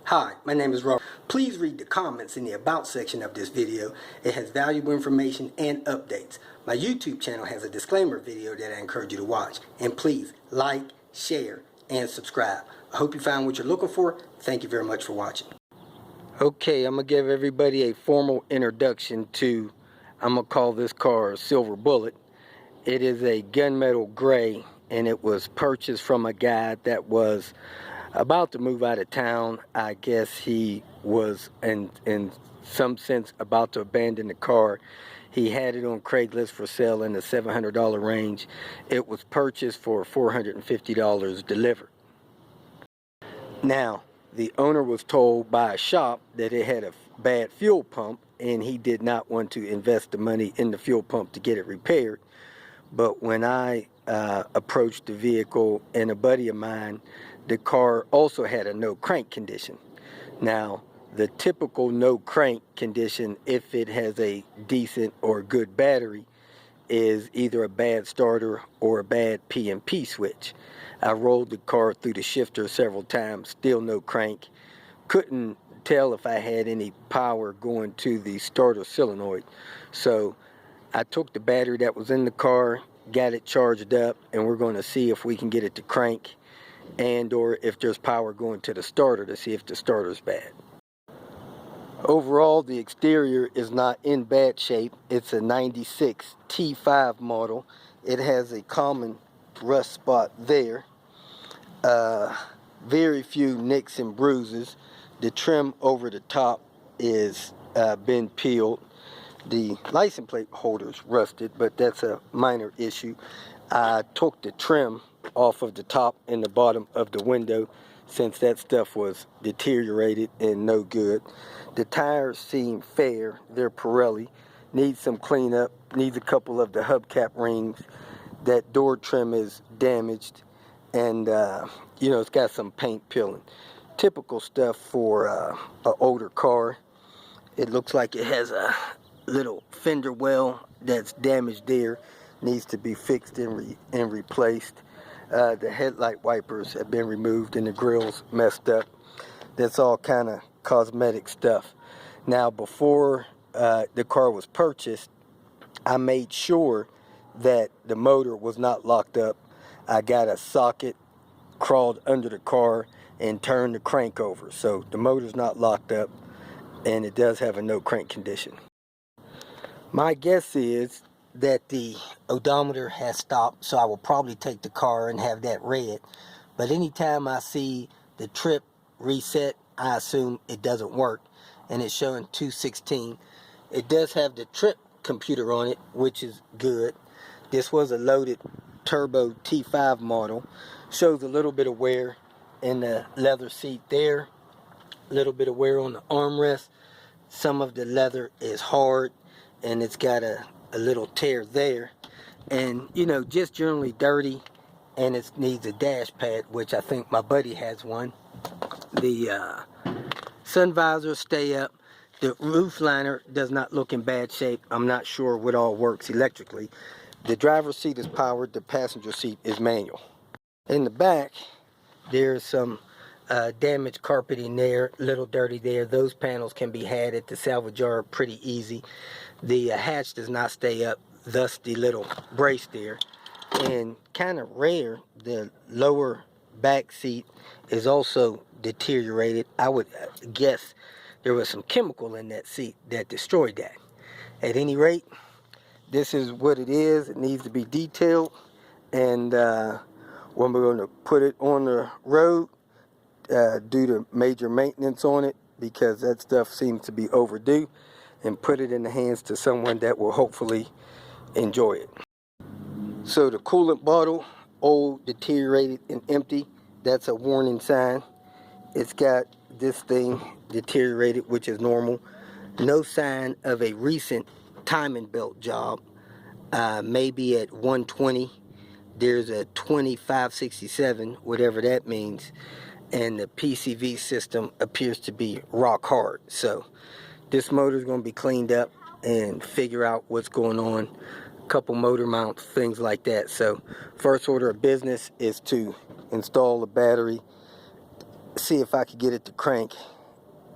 Hi, my name is Robert. Please read the comments in the About section of this video. It has valuable information and updates. My YouTube channel has a disclaimer video that I encourage you to watch. And please like, share, and subscribe. I hope you found what you're looking for. Thank you very much for watching. Okay, I'm going to give everybody a formal introduction to, I'm going to call this car a Silver Bullet. It is a gunmetal gray, and it was purchased from a guy that was about to move out of town. I guess he was in some sense about to abandon the car. He had it on Craigslist for sale in the $700 range. It was purchased for $450 delivered. Now, the owner was told by a shop that it had a bad fuel pump, and he did not want to invest the money in the fuel pump to get it repaired. But when I approached the vehicle and a buddy of mine, the car also had a no crank condition. Now, the typical no crank condition, if it has a decent or good battery, is either a bad starter or a bad P&P switch. I rolled the car through the shifter several times, still no crank. Couldn't tell if I had any power going to the starter solenoid. So I took the battery that was in the car, got it charged up, and we're going to see if we can get it to crank, and or if there's power going to the starter to see if the starter's bad. Overall, the exterior is not in bad shape. It's a 96 T5 model. It has a common rust spot there. Very few nicks and bruises. The trim over the top is been peeled. The license plate holder's rusted, but that's a minor issue. I took the trim off of the top and the bottom of the window since that stuff was deteriorated and no good. The tires seem fair. They're Pirelli. Needs some cleanup. Needs a couple of the hubcap rings. That door trim is damaged, and you know, it's got some paint peeling. Typical stuff for an older car. It looks like it has a little fender well that's damaged there. Needs to be fixed and replaced. The headlight wipers have been removed and the grill's messed up. That's all kind of cosmetic stuff. Now, before the car was purchased, I made sure that the motor was not locked up. I got a socket, crawled under the car, and turned the crank over. So the motor's not locked up, and it does have a no crank condition. My guess is that the odometer has stopped, so I will probably take the car and have that read. But anytime I see the trip reset, I assume it doesn't work, and it's showing 216. It does have the trip computer on it, which is good. This was a loaded turbo T5 model. Shows a little bit of wear in the leather seat there, a little bit of wear on the armrest. Some of the leather is hard, and it's got a little tear there, and you know, just generally dirty, and it needs a dash pad, which I think my buddy has one. The sun visors stay up. The roof liner does not look in bad shape. I'm not sure what all works electrically. The driver's seat is powered. The passenger seat is manual. In the back, there's some damaged carpeting there, little dirty there. Those panels can be had at the salvage yard pretty easy. The hatch does not stay up, thus the little brace there. And kind of rare, the lower back seat is also deteriorated. I would guess there was some chemical in that seat that destroyed that. At any rate, this is what it is. It needs to be detailed, and when we're going to put it on the road, do the major maintenance on it, because that stuff seems to be overdue, and put it in the hands to someone that will hopefully enjoy it. So the coolant bottle, old, deteriorated, and empty. That's a warning sign. It's got this thing deteriorated, which is normal. No sign of a recent timing belt job. Maybe at 120. There's a 2567, whatever that means. And the PCV system appears to be rock hard. So this motor is going to be cleaned up and figure out what's going on. A couple motor mounts, things like that. So first order of business is to install the battery, see if I could get it to crank,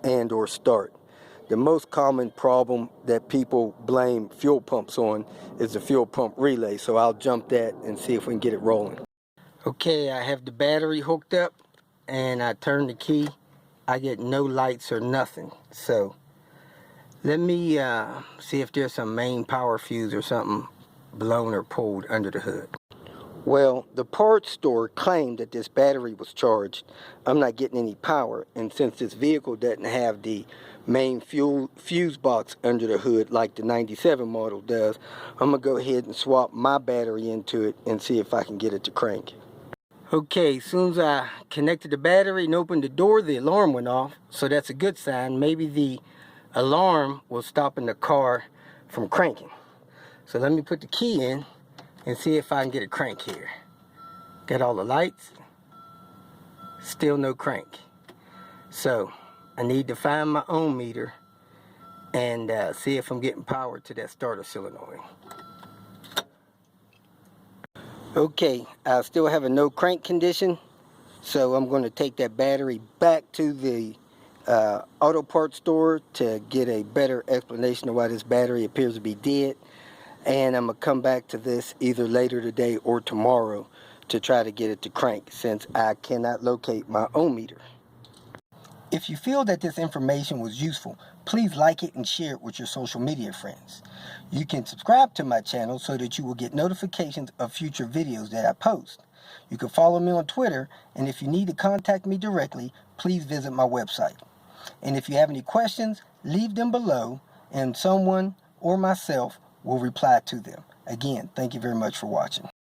and or start. The most common problem that people blame fuel pumps on is the fuel pump relay, so I'll jump that and see if we can get it rolling. Okay, I have the battery hooked up and I turn the key. I get no lights or nothing, so let me see if there's some main power fuse or something blown or pulled under the hood. Well, the parts store claimed that this battery was charged. I'm not getting any power, and since this vehicle doesn't have the main fuse box under the hood like the 97 model does, I'm going to go ahead and swap my battery into it and see if I can get it to crank. Okay, as soon as I connected the battery and opened the door, the alarm went off, so that's a good sign. Maybe the alarm was stopping the car from cranking. So let me put the key in and see if I can get a crank here. Got all the lights, still no crank. So I need to find my ohm meter and see if I'm getting power to that starter solenoid. Okay, I still have a no crank condition, so I'm going to take that battery back to the auto parts store to get a better explanation of why this battery appears to be dead. And I'm going to come back to this either later today or tomorrow to try to get it to crank, since I cannot locate my ohm meter. If you feel that this information was useful, please like it and share it with your social media friends. You can subscribe to my channel so that you will get notifications of future videos that I post. You can follow me on Twitter, and if you need to contact me directly, please visit my website. And if you have any questions, leave them below, and someone or myself will reply to them. Again, thank you very much for watching.